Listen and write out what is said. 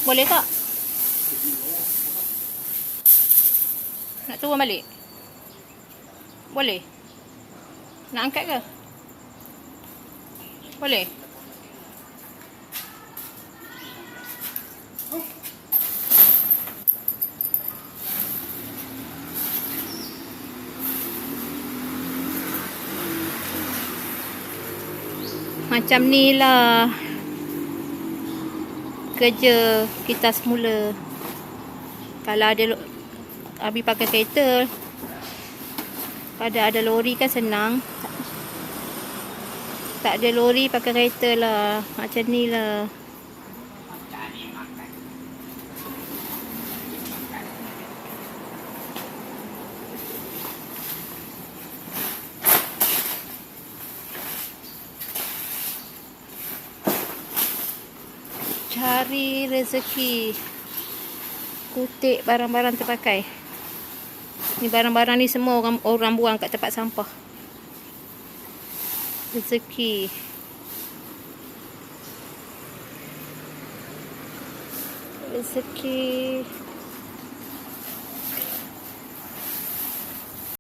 Boleh tak? Nak turun balik? Boleh? Nak angkat ke? Boleh? Macam ni lah kerja kita semula. Kalau ada Abi pakai kereta, pada ada lori kan senang. Tak ada lori pakai kereta lah. Macam ni lah. Cari rezeki, kutip barang-barang terpakai. Ni barang-barang ni semua orang buang kat tempat sampah. Rezeki. Rezeki.